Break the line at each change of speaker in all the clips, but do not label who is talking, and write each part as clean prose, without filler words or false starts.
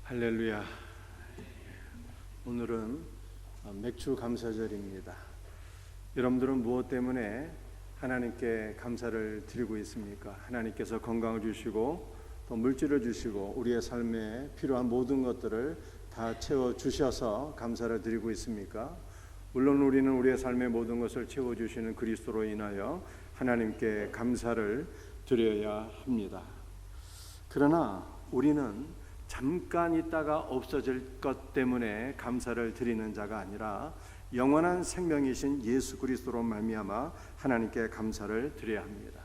할렐루야. 오늘은 맥주 감사절입니다. 여러분들은 무엇 때문에 하나님께 감사를 드리고 있습니까? 하나님께서 건강을 주시고 또 물질을 주시고 우리의 삶에 필요한 모든 것들을 다 채워주셔서 감사를 드리고 있습니까? 물론 우리는 우리의 삶의 모든 것을 채워주시는 그리스도로 인하여 하나님께 감사를 드려야 합니다. 그러나 우리는 잠깐 있다가 없어질 것 때문에 감사를 드리는 자가 아니라 영원한 생명이신 예수 그리스도로 말미암아 하나님께 감사를 드려야 합니다.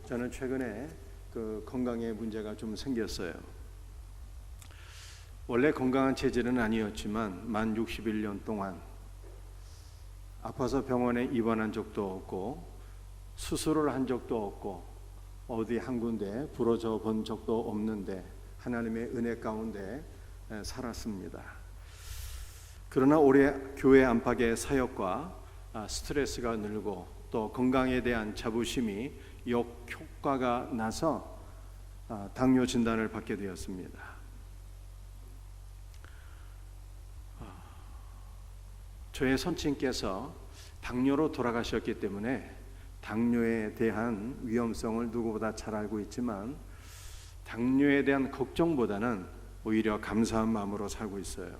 저는 최근에 건강에 문제가 좀 생겼어요. 원래 건강한 체질은 아니었지만 만 61년 동안 아파서 병원에 입원한 적도 없고 수술을 한 적도 없고 어디 한 군데 부러져 본 적도 없는데 하나님의 은혜 가운데 살았습니다. 그러나 올해 교회 안팎의 사역과 스트레스가 늘고 또 건강에 대한 자부심이 역효과가 나서 당뇨 진단을 받게 되었습니다. 저의 선친께서 당뇨로 돌아가셨기 때문에 당뇨에 대한 위험성을 누구보다 잘 알고 있지만 당뇨에 대한 걱정보다는 오히려 감사한 마음으로 살고 있어요.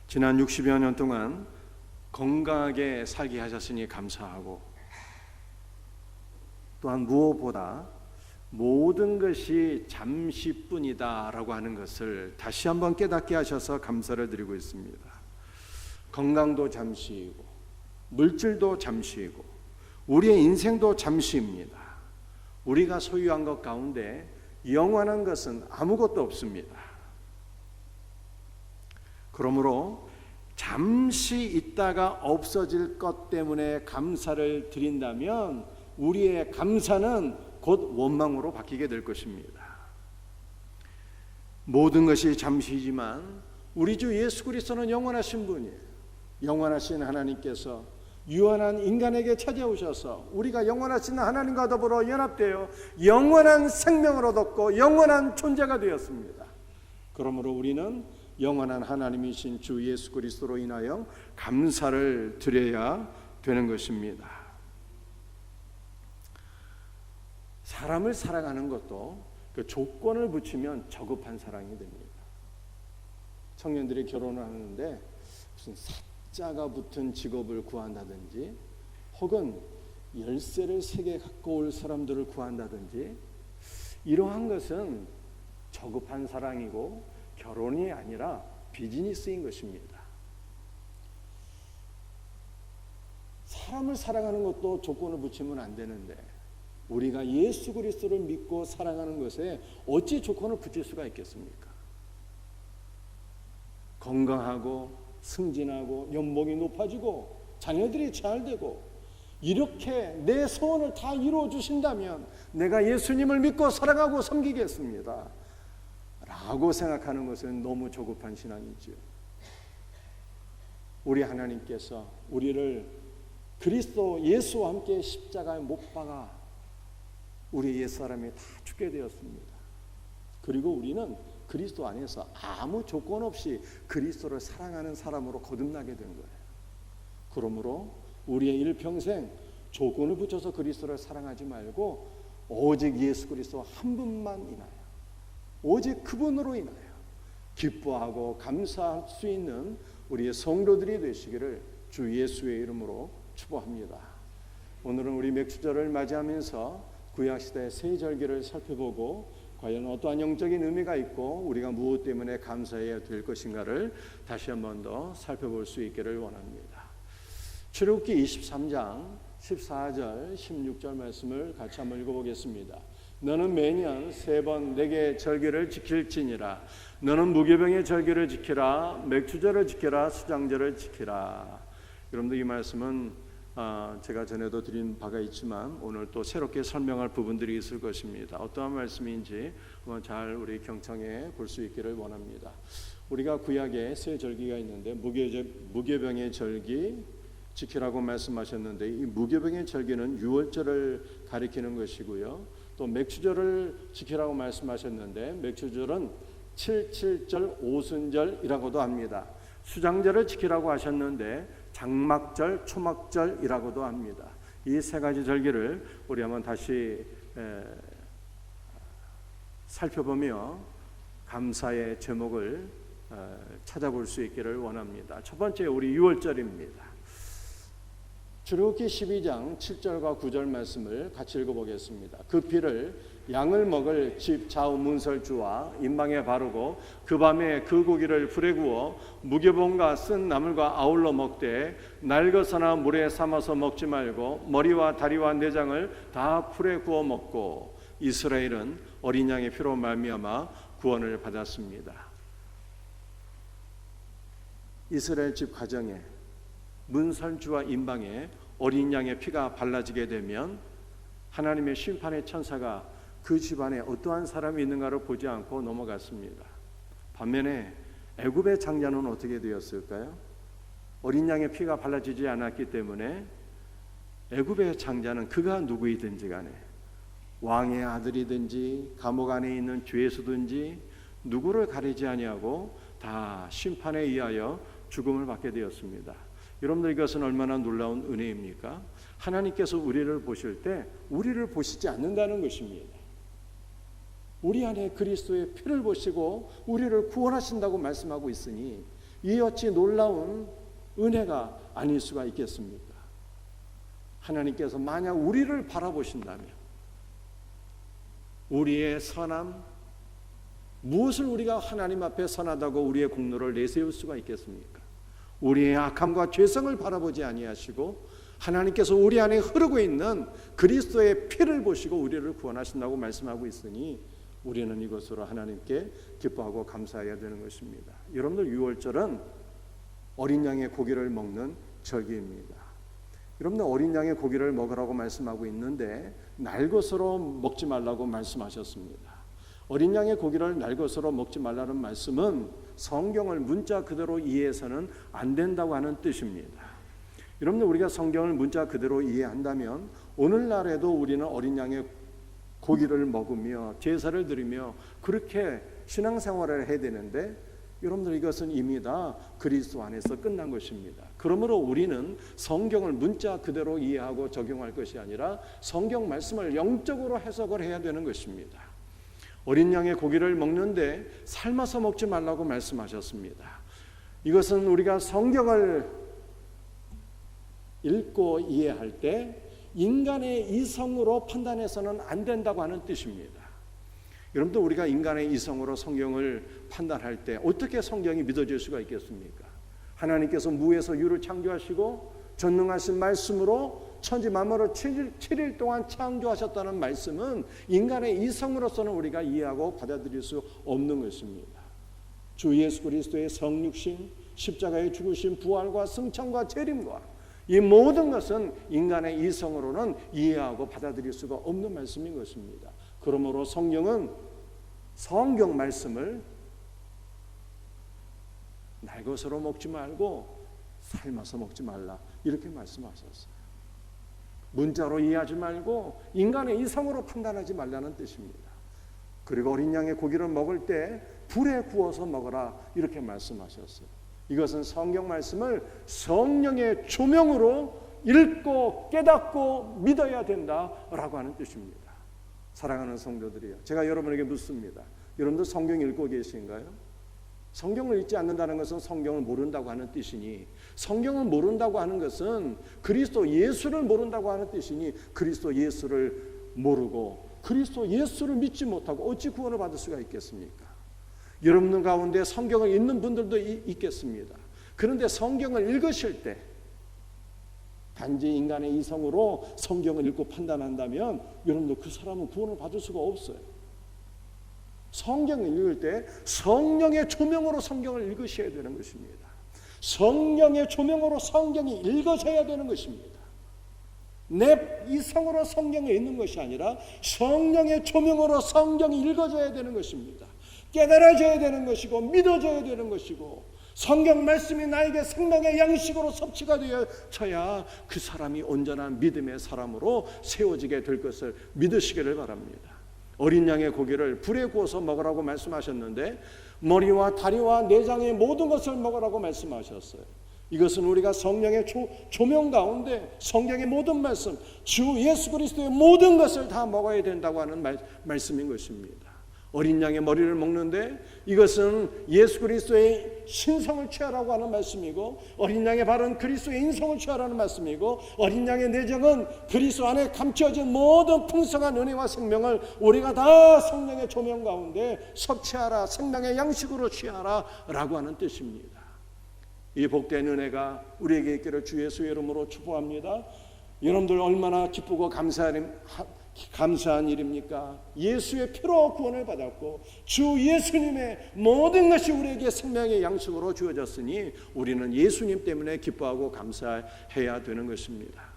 지난 60여 년 동안 건강하게 살게 하셨으니 감사하고 또한 무엇보다 모든 것이 잠시뿐이다 라고 하는 것을 다시 한번 깨닫게 하셔서 감사를 드리고 있습니다. 건강도 잠시이고 물질도 잠시이고 우리의 인생도 잠시입니다. 우리가 소유한 것 가운데 영원한 것은 아무것도 없습니다. 그러므로 잠시 있다가 없어질 것 때문에 감사를 드린다면 우리의 감사는 곧 원망으로 바뀌게 될 것입니다. 모든 것이 잠시이지만 우리 주 예수 그리스도는 영원하신 분이에요. 영원하신 하나님께서 유한한 인간에게 찾아오셔서 우리가 영원하신 하나님과 더불어 연합되어 영원한 생명을 얻었고 영원한 존재가 되었습니다. 그러므로 우리는 영원한 하나님이신 주 예수 그리스도로 인하여 감사를 드려야 되는 것입니다. 사람을 사랑하는 것도 그 조건을 붙이면 저급한 사랑이 됩니다. 청년들이 결혼을 하는데 무슨 자가 붙은 직업을 구한다든지 혹은 열쇠를 3개 갖고 올 사람들을 구한다든지 이러한 것은 저급한 사랑이고 결혼이 아니라 비즈니스인 것입니다. 사람을 사랑하는 것도 조건을 붙이면 안 되는데 우리가 예수 그리스도를 믿고 사랑하는 것에 어찌 조건을 붙일 수가 있겠습니까? 건강하고 승진하고 연봉이 높아지고 자녀들이 잘 되고 이렇게 내 소원을 다 이루어 주신다면 내가 예수님을 믿고 사랑하고 섬기겠습니다 라고 생각하는 것은 너무 조급한 신앙이지요. 우리 하나님께서 우리를 그리스도 예수와 함께 십자가에 못 박아 우리 옛사람이 다 죽게 되었습니다. 그리고 우리는 그리스도 안에서 아무 조건 없이 그리스도를 사랑하는 사람으로 거듭나게 된 거예요. 그러므로 우리의 일평생 조건을 붙여서 그리스도를 사랑하지 말고 오직 예수 그리스도 한 분만 인하여 오직 그분으로 인하여 기뻐하고 감사할 수 있는 우리의 성도들이 되시기를 주 예수의 이름으로 축복합니다. 오늘은 우리 맥주절을 맞이하면서 구약시대의 세 절기를 살펴보고 과연 어떠한 영적인 의미가 있고 우리가 무엇 때문에 감사해야 될 것인가를 다시 한 번 더 살펴볼 수 있기를 원합니다. 출애굽기 23장 14절 16절 말씀을 같이 한번 읽어보겠습니다. 너는 매년 3번 내게 절기를 지킬지니라. 너는 무교병의 절기를 지키라. 맥주절을 지키라. 수장절을 지키라. 여러분들 이 말씀은 제가 전에도 드린 바가 있지만 오늘 또 새롭게 설명할 부분들이 있을 것입니다. 어떠한 말씀인지 한번 잘 우리 경청해 볼 수 있기를 원합니다. 우리가 구약에 세 절기가 있는데 무교병의 절기 지키라고 말씀하셨는데 이 무교병의 절기는 유월절을 가리키는 것이고요. 또 맥주절을 지키라고 말씀하셨는데 맥주절은 칠칠절 오순절이라고도 합니다. 수장절을 지키라고 하셨는데 장막절, 초막절이라고도 합니다. 이 세 가지 절기를 우리 한번 다시 살펴보며 감사의 제목을 찾아볼 수 있기를 원합니다. 첫 번째 우리 유월절입니다. 출애굽기 12장 7절과 9절 말씀을 같이 읽어보겠습니다. 그 피를 양을 먹을 집 좌우 문설주와 임방에 바르고 그 밤에 그 고기를 불에 구워 무교봉과 쓴 나물과 아울러 먹되 날거서나 물에 삶아서 먹지 말고 머리와 다리와 내장을 다 불에 구워 먹고 이스라엘은 어린 양의 피로 말미암아 구원을 받았습니다. 이스라엘 집 가정에 문설주와 임방에 어린 양의 피가 발라지게 되면 하나님의 심판의 천사가 그 집안에 어떠한 사람이 있는가를 보지 않고 넘어갔습니다. 반면에 애굽의 장자는 어떻게 되었을까요? 어린 양의 피가 발라지지 않았기 때문에 애굽의 장자는 그가 누구이든지 간에 왕의 아들이든지 감옥 안에 있는 죄수든지 누구를 가리지 아니하고 다 심판에 의하여 죽음을 받게 되었습니다. 여러분들 이것은 얼마나 놀라운 은혜입니까? 하나님께서 우리를 보실 때 우리를 보시지 않는다는 것입니다. 우리 안에 그리스도의 피를 보시고 우리를 구원하신다고 말씀하고 있으니 이 어찌 놀라운 은혜가 아닐 수가 있겠습니까? 하나님께서 만약 우리를 바라보신다면 우리의 선함, 무엇을 우리가 하나님 앞에 선하다고 우리의 공로를 내세울 수가 있겠습니까? 우리의 악함과 죄성을 바라보지 아니하시고 하나님께서 우리 안에 흐르고 있는 그리스도의 피를 보시고 우리를 구원하신다고 말씀하고 있으니 우리는 이것으로 하나님께 기뻐하고 감사해야 되는 것입니다. 여러분들 유월절은 어린 양의 고기를 먹는 절기입니다. 여러분들 어린 양의 고기를 먹으라고 말씀하고 있는데 날것으로 먹지 말라고 말씀하셨습니다. 어린 양의 고기를 날것으로 먹지 말라는 말씀은 성경을 문자 그대로 이해해서는 안 된다고 하는 뜻입니다. 여러분들 우리가 성경을 문자 그대로 이해한다면 오늘날에도 우리는 어린 양의 고기를 먹으며 제사를 드리며 그렇게 신앙생활을 해야 되는데 여러분들 이것은 이미 다 그리스도 안에서 끝난 것입니다. 그러므로 우리는 성경을 문자 그대로 이해하고 적용할 것이 아니라 성경 말씀을 영적으로 해석을 해야 되는 것입니다. 어린 양의 고기를 먹는데 삶아서 먹지 말라고 말씀하셨습니다. 이것은 우리가 성경을 읽고 이해할 때 인간의 이성으로 판단해서는 안 된다고 하는 뜻입니다. 여러분들 우리가 인간의 이성으로 성경을 판단할 때 어떻게 성경이 믿어질 수가 있겠습니까? 하나님께서 무에서 유를 창조하시고 전능하신 말씀으로 천지 만물을 7일 동안 창조하셨다는 말씀은 인간의 이성으로서는 우리가 이해하고 받아들일 수 없는 것입니다. 주 예수 그리스도의 성육신, 십자가의 죽으심, 부활과 승천과 재림과 이 모든 것은 인간의 이성으로는 이해하고 받아들일 수가 없는 말씀인 것입니다. 그러므로 성경은 성경 말씀을 날것으로 먹지 말고 삶아서 먹지 말라 이렇게 말씀하셨어요. 문자로 이해하지 말고 인간의 이성으로 판단하지 말라는 뜻입니다. 그리고 어린 양의 고기를 먹을 때 불에 구워서 먹어라 이렇게 말씀하셨어요. 이것은 성경 말씀을 성령의 조명으로 읽고 깨닫고 믿어야 된다라고 하는 뜻입니다. 사랑하는 성도들이요, 제가 여러분에게 묻습니다. 여러분들 성경 읽고 계신가요? 성경을 읽지 않는다는 것은 성경을 모른다고 하는 뜻이니, 성경을 모른다고 하는 것은 그리스도 예수를 모른다고 하는 뜻이니, 그리스도 예수를 모르고 그리스도 예수를 믿지 못하고 어찌 구원을 받을 수가 있겠습니까? 여러분 가운데 성경을 읽는 분들도 있겠습니다. 그런데 성경을 읽으실 때 단지 인간의 이성으로 성경을 읽고 판단한다면 여러분들 그 사람은 구원을 받을 수가 없어요. 성경을 읽을 때 성령의 조명으로 성경을 읽으셔야 되는 것입니다. 성령의 조명으로 성경이 읽어져야 되는 것입니다. 내 이성으로 성경을 읽는 것이 아니라 성령의 조명으로 성경이 읽어져야 되는 것입니다. 깨달아져야 되는 것이고 믿어져야 되는 것이고 성경 말씀이 나에게 생명의 양식으로 섭취가 되어져야 그 사람이 온전한 믿음의 사람으로 세워지게 될 것을 믿으시기를 바랍니다. 어린 양의 고기를 불에 구워서 먹으라고 말씀하셨는데 머리와 다리와 내장의 모든 것을 먹으라고 말씀하셨어요. 이것은 우리가 성령의 조명 가운데 성경의 모든 말씀, 주 예수 그리스도의 모든 것을 다 먹어야 된다고 하는 말씀인 것입니다. 어린 양의 머리를 먹는데 이것은 예수 그리스도의 신성을 취하라고 하는 말씀이고, 어린 양의 발은 그리스도의 인성을 취하라는 말씀이고, 어린 양의 내장은 그리스도 안에 감춰진 모든 풍성한 은혜와 생명을 우리가 다 성령의 조명 가운데 섭취하라, 생명의 양식으로 취하라 라고 하는 뜻입니다. 이 복된 은혜가 우리에게 있기를 주 예수의 이름으로 축복합니다. 여러분들 얼마나 기쁘고 감사한 일입니까? 예수의 피로 구원을 받았고 주 예수님의 모든 것이 우리에게 생명의 양식으로 주어졌으니 우리는 예수님 때문에 기뻐하고 감사해야 되는 것입니다.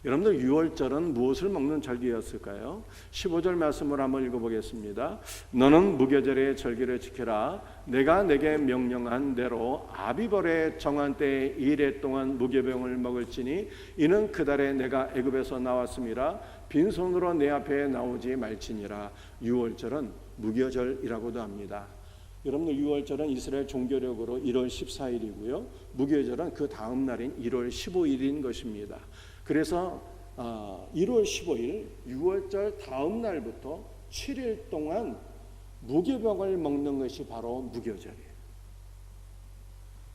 여러분들 유월절은 무엇을 먹는 절기였을까요? 15절 말씀을 한번 읽어보겠습니다. 너는 무교절의 절기를 지켜라. 내가 내게 명령한 대로 아비벌의 정한 때에 2일 동안 무교병을 먹을지니 이는 그달에 내가 애굽에서 나왔음이라. 빈손으로 내 앞에 나오지 말지니라. 유월절은 무교절이라고도 합니다. 여러분들 유월절은 이스라엘 종교력으로 1월 14일이고요. 무교절은 그 다음 날인 1월 15일인 것입니다. 그래서 1월 15일 유월절 다음 날부터 7일 동안 무교병을 먹는 것이 바로 무교절이에요.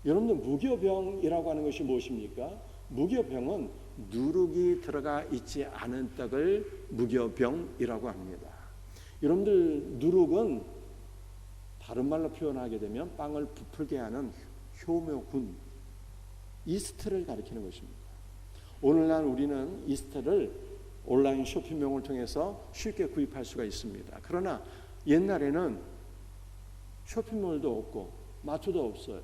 여러분들 무교병이라고 하는 것이 무엇입니까? 무교병은 누룩이 들어가 있지 않은 떡을 무교병이라고 합니다. 여러분들 누룩은 다른 말로 표현하게 되면 빵을 부풀게 하는 효모군, 이스트를 가리키는 것입니다. 오늘날 우리는 이스트를 온라인 쇼핑몰을 통해서 쉽게 구입할 수가 있습니다. 그러나 옛날에는 쇼핑몰도 없고 마트도 없어요.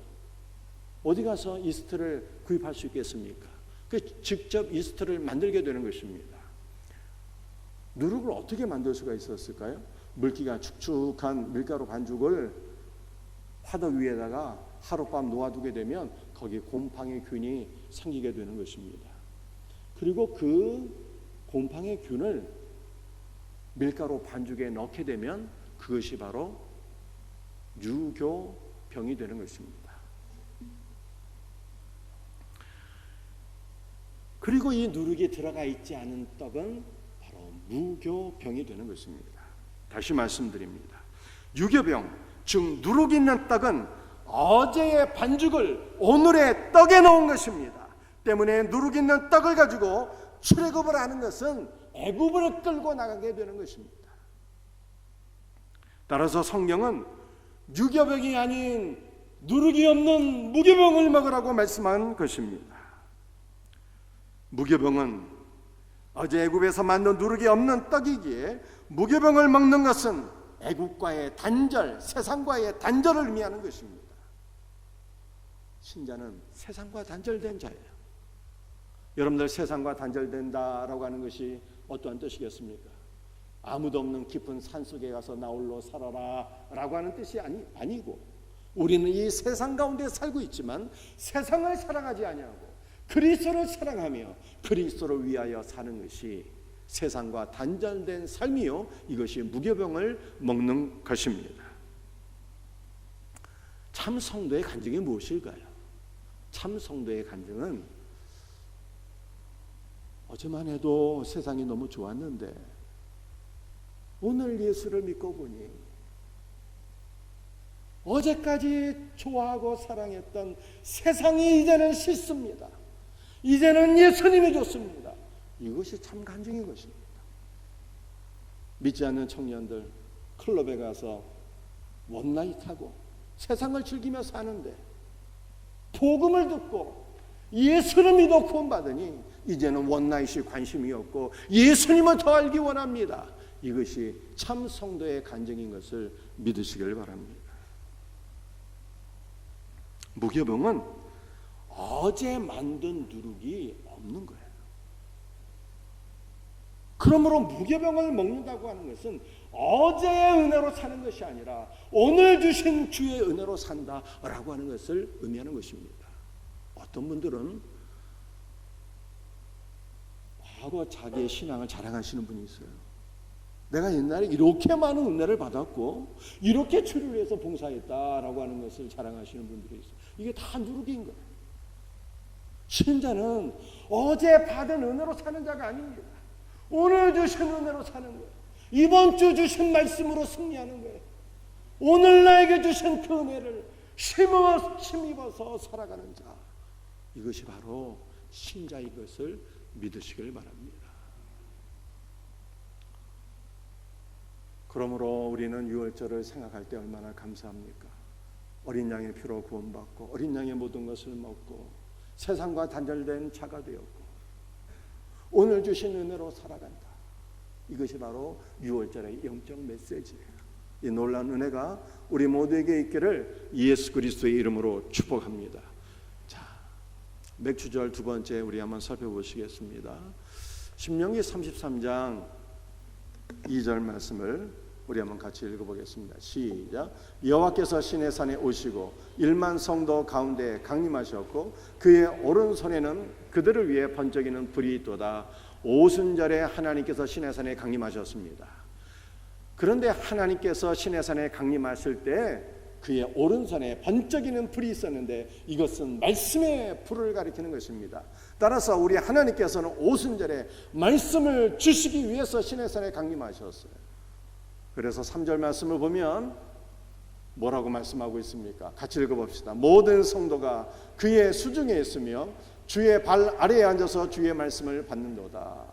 어디 가서 이스트를 구입할 수 있겠습니까? 직접 이스트를 만들게 되는 것입니다. 누룩을 어떻게 만들 수가 있었을까요? 물기가 축축한 밀가루 반죽을 화덕 위에다가 하룻밤 놓아두게 되면 거기에 곰팡이 균이 생기게 되는 것입니다. 그리고 그 곰팡이 균을 밀가루 반죽에 넣게 되면 그것이 바로 유교병이 되는 것입니다. 그리고 이 누룩이 들어가 있지 않은 떡은 바로 무교병이 되는 것입니다. 다시 말씀드립니다. 유교병, 즉 누룩 있는 떡은 어제의 반죽을 오늘의 떡에 넣은 것입니다. 때문에 누룩 있는 떡을 가지고 출애굽을 하는 것은 애굽을 끌고 나가게 되는 것입니다. 따라서 성경은 유교병이 아닌 누룩이 없는 무교병을 먹으라고 말씀한 것입니다. 무교병은 어제 애굽에서 만든 누룩이 없는 떡이기에 무교병을 먹는 것은 애굽과의 단절, 세상과의 단절을 의미하는 것입니다. 신자는 세상과 단절된 자예요. 여러분들 세상과 단절된다라고 하는 것이 어떠한 뜻이겠습니까? 아무도 없는 깊은 산속에 가서 나 홀로 살아라 라고 하는 뜻이 아니고, 우리는 이 세상 가운데 살고 있지만 세상을 사랑하지 아니하고 그리스도를 사랑하며 그리스도를 위하여 사는 것이 세상과 단절된 삶이요, 이것이 무교병을 먹는 것입니다. 참 성도의 간증이 무엇일까요? 참 성도의 간증은 어제만 해도 세상이 너무 좋았는데 오늘 예수를 믿고 보니 어제까지 좋아하고 사랑했던 세상이 이제는 싫습니다. 이제는 예수님이 좋습니다. 이것이 참 간증인 것입니다. 믿지 않는 청년들 클럽에 가서 원나잇하고 세상을 즐기며 사는데 복음을 듣고 예수를 믿어 구원받으니 이제는 원나잇이 관심이 없고 예수님을 더 알기 원합니다. 이것이 참 성도의 간증인 것을 믿으시길 바랍니다. 무교병은 어제 만든 누룩이 없는 거예요. 그러므로 무교병을 먹는다고 하는 것은 어제의 은혜로 사는 것이 아니라 오늘 주신 주의 은혜로 산다라고 하는 것을 의미하는 것입니다. 어떤 분들은 과거 자기의 신앙을 자랑하시는 분이 있어요. 내가 옛날에 이렇게 많은 은혜를 받았고 이렇게 주를 위해서 봉사했다라고 하는 것을 자랑하시는 분들이 있어요. 이게 다 누룩인 거예요. 신자는 어제 받은 은혜로 사는 자가 아닙니다. 오늘 주신 은혜로 사는 거예요. 이번 주 주신 말씀으로 승리하는 거예요. 오늘 나에게 주신 그 은혜를 힘입어서 살아가는 자, 이것이 바로 신자인 것을 믿으시길 바랍니다. 그러므로 우리는 유월절을 생각할 때 얼마나 감사합니까? 어린 양의 피로 구원받고 어린 양의 모든 것을 먹고 세상과 단절된 자가 되었고 오늘 주신 은혜로 살아간다. 이것이 바로 유월절의 영적 메시지예요. 이 놀라운 은혜가 우리 모두에게 있기를 예수 그리스도의 이름으로 축복합니다. 자, 맥주절 두 번째 우리 한번 살펴보시겠습니다. 신명기 33장 2절 말씀을 우리 한번 같이 읽어보겠습니다. 시작. 여호와께서 시내산에 오시고 1만 성도 가운데 강림하셨고 그의 오른손에는 그들을 위해 번쩍이는 불이 있도다. 오순절에 하나님께서 시내산에 강림하셨습니다. 그런데 하나님께서 시내산에 강림하실 때 그의 오른손에 번쩍이는 불이 있었는데 이것은 말씀의 불을 가리키는 것입니다. 따라서 우리 하나님께서는 오순절에 말씀을 주시기 위해서 시내산에 강림하셨어요. 그래서 3절 말씀을 보면 뭐라고 말씀하고 있습니까? 같이 읽어봅시다. 모든 성도가 그의 수중에 있으며 주의 발 아래에 앉아서 주의 말씀을 받는도다.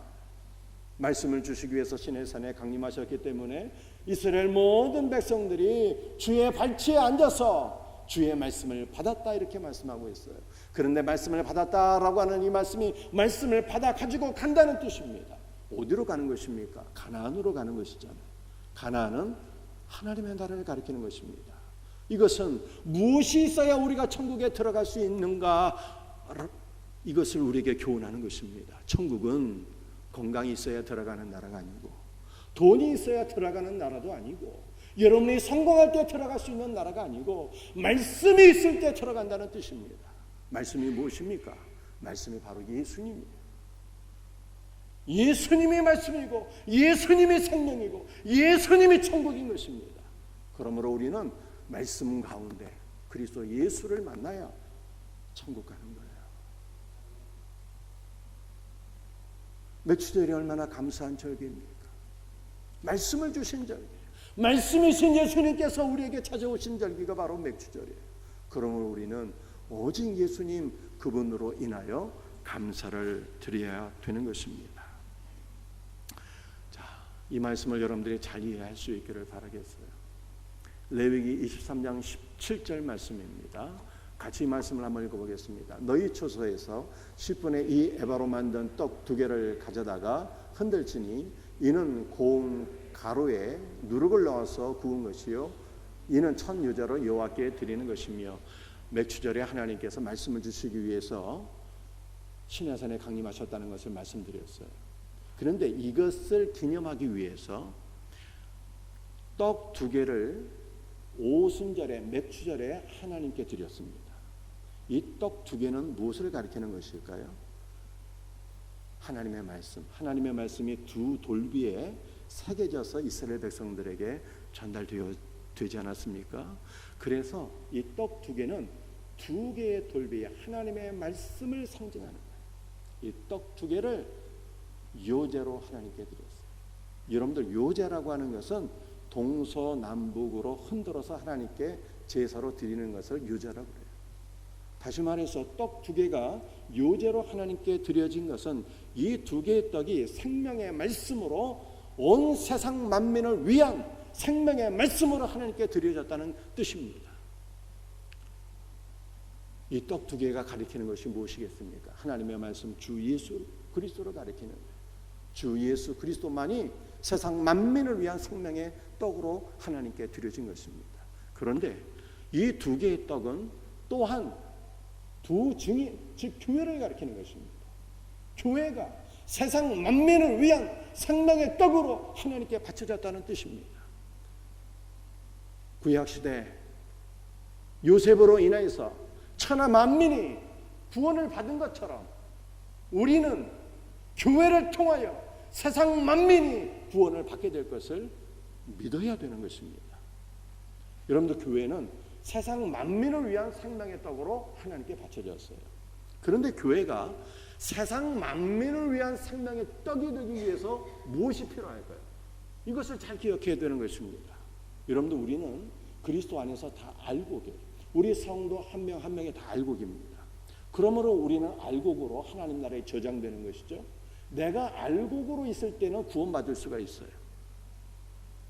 말씀을 주시기 위해서 시내산에 강림하셨기 때문에 이스라엘 모든 백성들이 주의 발치에 앉아서 주의 말씀을 받았다 이렇게 말씀하고 있어요. 그런데 말씀을 받았다라고 하는 이 말씀이 말씀을 받아 가지고 간다는 뜻입니다. 어디로 가는 것입니까? 가나안으로 가는 것이잖아요. 가나안은 하나님의 나라를 가리키는 것입니다. 이것은 무엇이 있어야 우리가 천국에 들어갈 수 있는가, 이것을 우리에게 교훈하는 것입니다. 천국은 건강이 있어야 들어가는 나라가 아니고 돈이 있어야 들어가는 나라도 아니고 여러분이 성공할 때 들어갈 수 있는 나라가 아니고 말씀이 있을 때 들어간다는 뜻입니다. 말씀이 무엇입니까? 말씀이 바로 예수님이에요. 예수님이 말씀이고 예수님이 생명이고 예수님이 천국인 것입니다. 그러므로 우리는 말씀 가운데 그리스도 예수를 만나야 천국 가는 거예요. 맥주절이 얼마나 감사한 절기입니까? 말씀을 주신 절기, 말씀이신 예수님께서 우리에게 찾아오신 절기가 바로 맥주절이에요. 그러므로 우리는 오직 예수님 그분으로 인하여 감사를 드려야 되는 것입니다. 자, 이 말씀을 여러분들이 잘 이해할 수 있기를 바라겠어요. 레위기 23장 17절 말씀입니다. 같이 이 말씀을 한번 읽어보겠습니다. 너희 초소에서 10분의 2 에바로 만든 떡 2개를 가져다가 흔들지니 이는 고운 가루에 누룩을 넣어서 구운 것이요 이는 첫 유자로 여호와께 드리는 것이며 맥주절에 하나님께서 말씀을 주시기 위해서 시내산에 강림하셨다는 것을 말씀드렸어요. 그런데 이것을 기념하기 위해서 떡 2개를 오순절에 맥주절에 하나님께 드렸습니다. 이 떡 2개는 무엇을 가리키는 것일까요? 하나님의 말씀. 하나님의 말씀이 두 돌비에 새겨져서 이스라엘 백성들에게 전달되지 않았습니까? 그래서 이 떡 2개는 2개의 돌비에 하나님의 말씀을 상징하는 거예요. 이 떡 2개를 요제로 하나님께 드렸어요. 여러분들 요제라고 하는 것은 동서남북으로 흔들어서 하나님께 제사로 드리는 것을 요제라고 그래요. 다시 말해서 떡 2개가 요제로 하나님께 드려진 것은 이 2개의 떡이 생명의 말씀으로 온 세상 만민을 위한 생명의 말씀으로 하나님께 드려졌다는 뜻입니다. 이 떡 2개가 가리키는 것이 무엇이겠습니까? 하나님의 말씀 주 예수 그리스도를 가리키는 거예요. 주 예수 그리스도만이 세상 만민을 위한 생명의 떡으로 하나님께 드려진 것입니다. 그런데 이 2개의 떡은 또한 두 증인, 즉 교회를 가리키는 것입니다. 교회가 세상 만민을 위한 생명의 떡으로 하나님께 바쳐졌다는 뜻입니다. 구약시대 요셉으로 인해서 천하 만민이 구원을 받은 것처럼 우리는 교회를 통하여 세상 만민이 구원을 받게 될 것을 믿어야 되는 것입니다. 여러분들, 교회는 세상 만민을 위한 생명의 떡으로 하나님께 바쳐졌어요. 그런데 교회가 세상 만민을 위한 생명의 떡이 되기 위해서 무엇이 필요할까요? 이것을 잘 기억해야 되는 것입니다. 여러분들, 우리는 그리스도 안에서 다 알곡이에요. 우리 성도 한 명 한 명이 다 알곡입니다. 그러므로 우리는 알곡으로 하나님 나라에 저장되는 것이죠. 내가 알곡으로 있을 때는 구원받을 수가 있어요.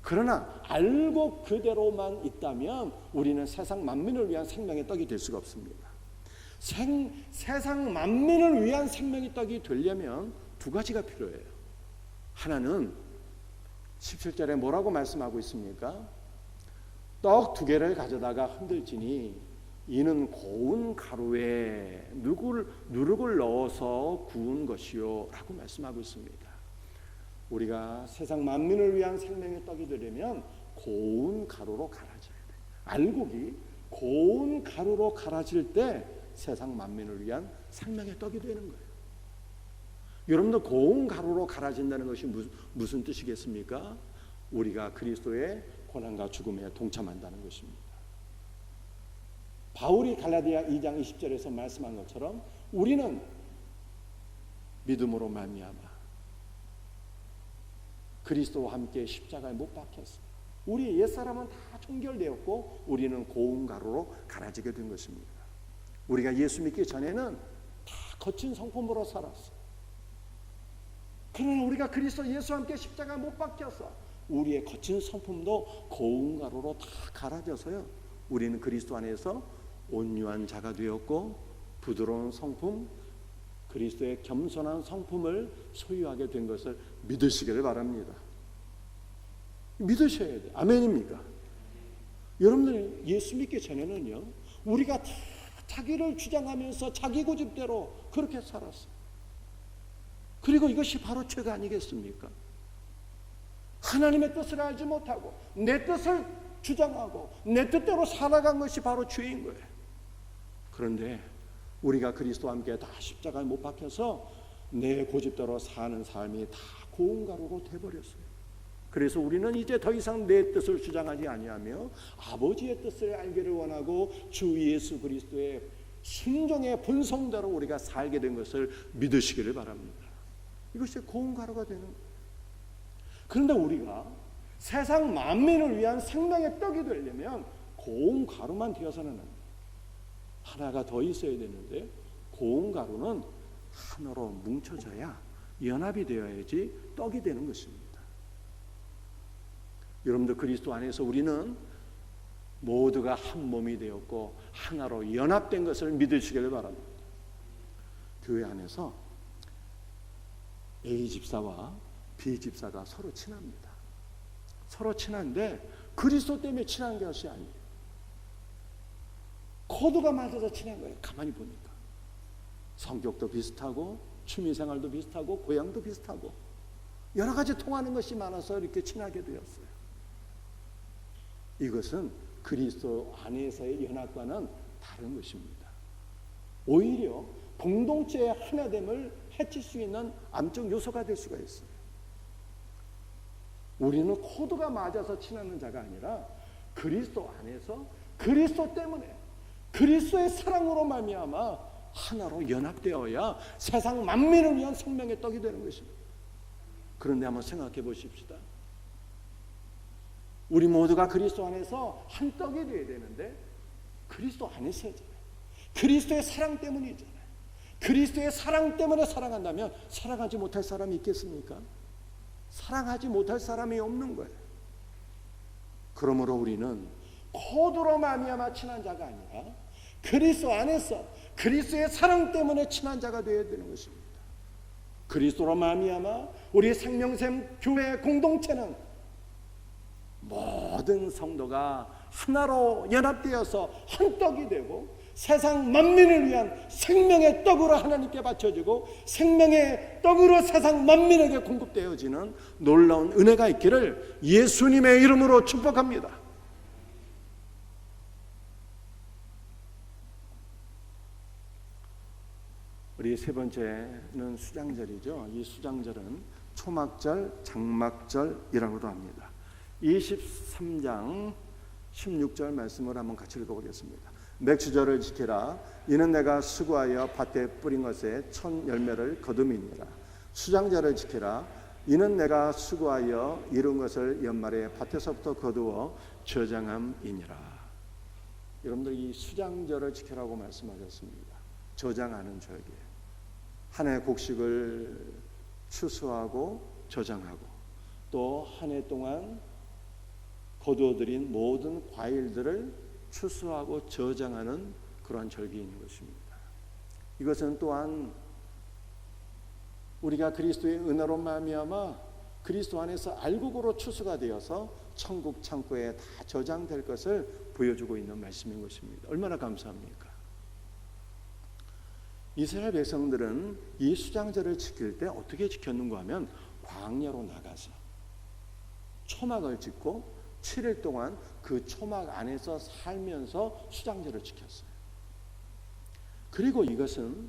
그러나 알곡 그대로만 있다면 우리는 세상 만민을 위한 생명의 떡이 될 수가 없습니다. 세상 만민을 위한 생명의 떡이 되려면 두 가지가 필요해요. 하나는 17절에 뭐라고 말씀하고 있습니까? 떡 2개를 가져다가 흔들지니 이는 고운 가루에 누룩을 넣어서 구운 것이요 라고 말씀하고 있습니다. 우리가 세상 만민을 위한 생명의 떡이 되려면 고운 가루로 갈아져야 돼요. 알곡이 고운 가루로 갈아질 때 세상 만민을 위한 생명의 떡이 되는 거예요. 여러분들, 고운 가루로 갈아진다는 것이 무슨 뜻이겠습니까? 우리가 그리스도의 고난과 죽음에 동참한다는 것입니다. 바울이 갈라디아 2장 20절에서 말씀한 것처럼 우리는 믿음으로 말미암아 그리스도와 함께 십자가에 못 박혔어요. 우리 옛사람은 다 종결되었고 우리는 고운 가루로 갈아지게 된 것입니다. 우리가 예수 믿기 전에는 다 거친 성품으로 살았어요. 그러나 우리가 그리스도 예수와 함께 십자가에 못 박혀서 우리의 거친 성품도 고운 가루로 다 갈아져서요, 우리는 그리스도 안에서 온유한 자가 되었고 부드러운 성품, 그리스도의 겸손한 성품을 소유하게 된 것을 믿으시기를 바랍니다. 믿으셔야 돼요. 아멘입니까? 여러분들, 예수 믿기 전에는요, 우리가 다 자기를 주장하면서 자기 고집대로 그렇게 살았어요. 그리고 이것이 바로 죄가 아니겠습니까? 하나님의 뜻을 알지 못하고 내 뜻을 주장하고 내 뜻대로 살아간 것이 바로 죄인 거예요. 그런데 우리가 그리스도와 함께 다 십자가에 못 박혀서 내 고집대로 사는 삶이 다 고운 가루로 돼버렸어요. 그래서 우리는 이제 더 이상 내 뜻을 주장하지 아니하며 아버지의 뜻을 알기를 원하고 주 예수 그리스도의 순종의 본성대로 우리가 살게 된 것을 믿으시기를 바랍니다. 이것이 고운 가루가 되는 거예요. 그런데 우리가 세상 만민을 위한 생명의 떡이 되려면 고운 가루만 되어서는 안 돼요. 하나가 더 있어야 되는데 고운 가루는 하나로 뭉쳐져야 연합이 되어야지 떡이 되는 것입니다. 여러분들, 그리스도 안에서 우리는 모두가 한 몸이 되었고 하나로 연합된 것을 믿으시기를 바랍니다. 교회 안에서 A 집사와 B 집사가 서로 친합니다. 서로 친한데 그리스도 때문에 친한 것이 아니에요. 코드가 맞아서 친한 거예요. 가만히 보니까 성격도 비슷하고 취미생활도 비슷하고 고향도 비슷하고 여러 가지 통하는 것이 많아서 이렇게 친하게 되었어요. 이것은 그리스도 안에서의 연합과는 다른 것입니다. 오히려 공동체의 하나됨을 해칠 수 있는 암적 요소가 될 수가 있어요. 우리는 코드가 맞아서 친하는 자가 아니라 그리스도 안에서 그리스도 때문에 그리스도의 사랑으로 말미암아 하나로 연합되어야 세상 만민을 위한 생명의 떡이 되는 것입니다. 그런데 한번 생각해 보십시다. 우리 모두가 그리스도 안에서 한 떡이 되어야 되는데 그리스도 안에서잖아요. 그리스도의 사랑 때문이잖아요. 그리스도의 사랑 때문에 사랑한다면 사랑하지 못할 사람이 있겠습니까? 사랑하지 못할 사람이 없는 거예요. 그러므로 우리는 코드로 말미암아 친한 자가 아니라 그리스도 안에서 그리스도의 사랑 때문에 친한 자가 되어야 되는 것입니다. 그리스도로 말미암아 우리 생명샘 교회 공동체는 모든 성도가 하나로 연합되어서 한 떡이 되고 세상 만민을 위한 생명의 떡으로 하나님께 바쳐지고 생명의 떡으로 세상 만민에게 공급되어지는 놀라운 은혜가 있기를 예수님의 이름으로 축복합니다. 우리 세 번째는 수장절이죠. 이 수장절은 초막절, 장막절이라고도 합니다. 23장 16절 말씀을 한번 같이 읽어보겠습니다. 맥추절을 지키라. 이는 내가 수고하여 밭에 뿌린 것에 첫 열매를 거둠이니라. 수장절을 지키라. 이는 내가 수고하여 이룬 것을 연말에 밭에서부터 거두어 저장함이니라. 여러분들 이 수장절을 지키라고 말씀하셨습니다. 저장하는 절기예요. 한 해 곡식을 추수하고 저장하고 또 한 해 동안 거두어들인 모든 과일들을 추수하고 저장하는 그러한 절기인 것입니다. 이것은 또한 우리가 그리스도의 은혜로 말미암아 그리스도 안에서 알곡으로 추수가 되어서 천국 창고에 다 저장될 것을 보여주고 있는 말씀인 것입니다. 얼마나 감사합니까? 이스라엘 백성들은 이 수장절을 지킬 때 어떻게 지켰는가 하면 광야로 나가서 초막을 짓고 7일 동안 그 초막 안에서 살면서 수장절을 지켰어요. 그리고 이것은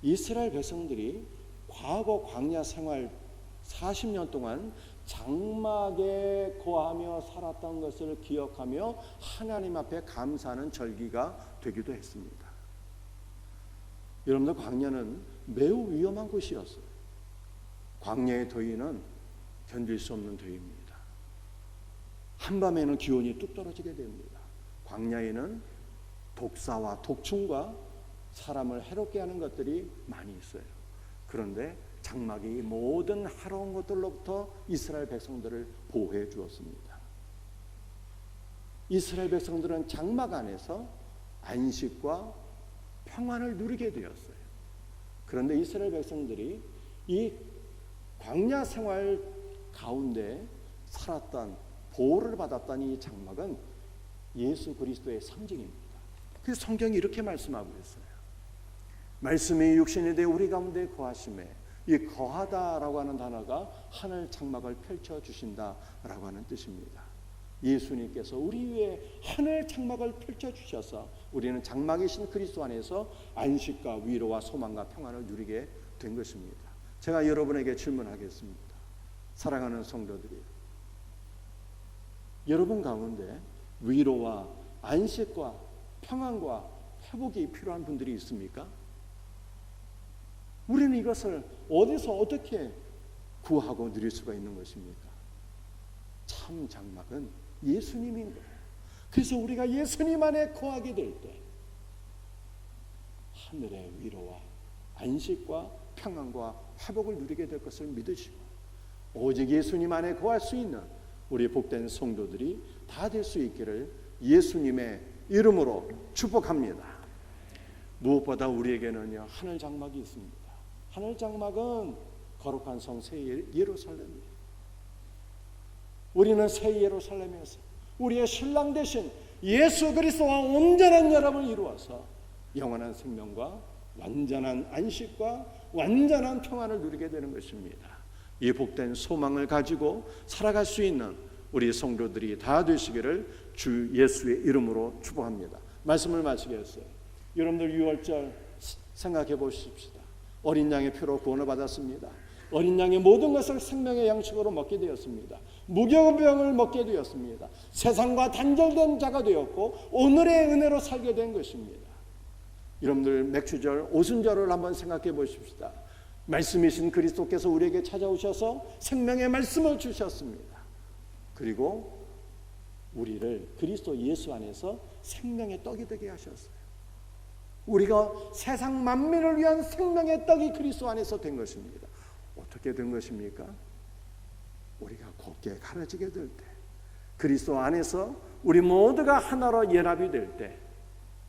이스라엘 백성들이 과거 광야 생활 40년 동안 장막에 거하며 살았던 것을 기억하며 하나님 앞에 감사하는 절기가 되기도 했습니다. 여러분들 광야는 매우 위험한 곳이었어요. 광야의 더위는 견딜 수 없는 더위입니다. 한밤에는 기온이 뚝 떨어지게 됩니다. 광야에는 독사와 독충과 사람을 해롭게 하는 것들이 많이 있어요. 그런데 장막이 모든 해로운 것들로부터 이스라엘 백성들을 보호해 주었습니다. 이스라엘 백성들은 장막 안에서 안식과 평안을 누리게 되었어요. 그런데 이스라엘 백성들이 이 광야 생활 가운데 살았던 보호를 받았던 이 장막은 예수 그리스도의 상징입니다. 그래서 성경이 이렇게 말씀하고 있어요. 말씀이 육신이 되어 우리 가운데 거하심에, 이 거하다라고 하는 단어가 하늘 장막을 펼쳐주신다라고 하는 뜻입니다. 예수님께서 우리 위에 하늘 장막을 펼쳐주셔서 우리는 장막이신 그리스도 안에서 안식과 위로와 소망과 평안을 누리게 된 것입니다. 제가 여러분에게 질문하겠습니다. 사랑하는 성도들이, 여러분 가운데 위로와 안식과 평안과 회복이 필요한 분들이 있습니까? 우리는 이것을 어디서 어떻게 구하고 누릴 수가 있는 것입니까? 참 장막은 예수님인 거예요. 그래서 우리가 예수님 안에 거하게 될 때 하늘의 위로와 안식과 평안과 회복을 누리게 될 것을 믿으시고 오직 예수님 안에 거할 수 있는 우리 복된 성도들이 다 될 수 있기를 예수님의 이름으로 축복합니다. 무엇보다 우리에게는요 하늘 장막이 있습니다. 하늘 장막은 거룩한 성 새 예루살렘이에요. 우리는 새 예루살렘에서 우리의 신랑 되신 예수 그리스도와 온전한 연합을 이루어서 영원한 생명과 완전한 안식과 완전한 평안을 누리게 되는 것입니다. 이 복된 소망을 가지고 살아갈 수 있는 우리 성도들이 다 되시기를 주 예수의 이름으로 축복합니다. 말씀을 마치겠어요. 여러분들 6월절 생각해 보십시다. 어린 양의 피로 구원을 받았습니다. 어린 양의 모든 것을 생명의 양식으로 먹게 되었습니다. 무교병을 먹게 되었습니다. 세상과 단절된 자가 되었고 오늘의 은혜로 살게 된 것입니다. 여러분들 맥추절, 오순절을 한번 생각해 보십시다. 말씀이신 그리스도께서 우리에게 찾아오셔서 생명의 말씀을 주셨습니다. 그리고 우리를 그리스도 예수 안에서 생명의 떡이 되게 하셨어요. 우리가 세상 만민을 위한 생명의 떡이 그리스도 안에서 된 것입니다. 어떻게 된 것입니까? 우리가 곱게 가려지게 될 때, 그리스도 안에서 우리 모두가 하나로 연합이 될 때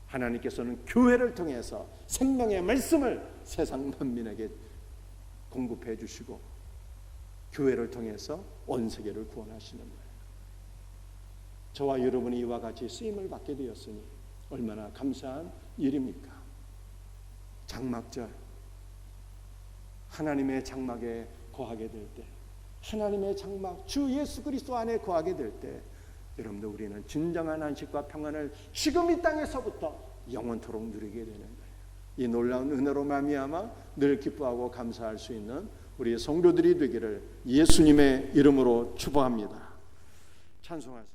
하나님께서는 교회를 통해서 생명의 말씀을 세상 만민에게 공급해 주시고 교회를 통해서 온 세계를 구원하시는 거예요. 저와 여러분이 이와 같이 쓰임을 받게 되었으니 얼마나 감사한 일입니까? 장막절, 하나님의 장막에 거하게 될 때, 하나님의 장막 주 예수 그리스도 안에 거하게 될 때 여러분들 우리는 진정한 안식과 평안을 지금 이 땅에서부터 영원토록 누리게 되는 거예요. 이 놀라운 은혜로 말미암아 늘 기뻐하고 감사할 수 있는 우리 성도들이 되기를 예수님의 이름으로 축복합니다. 찬송하세요.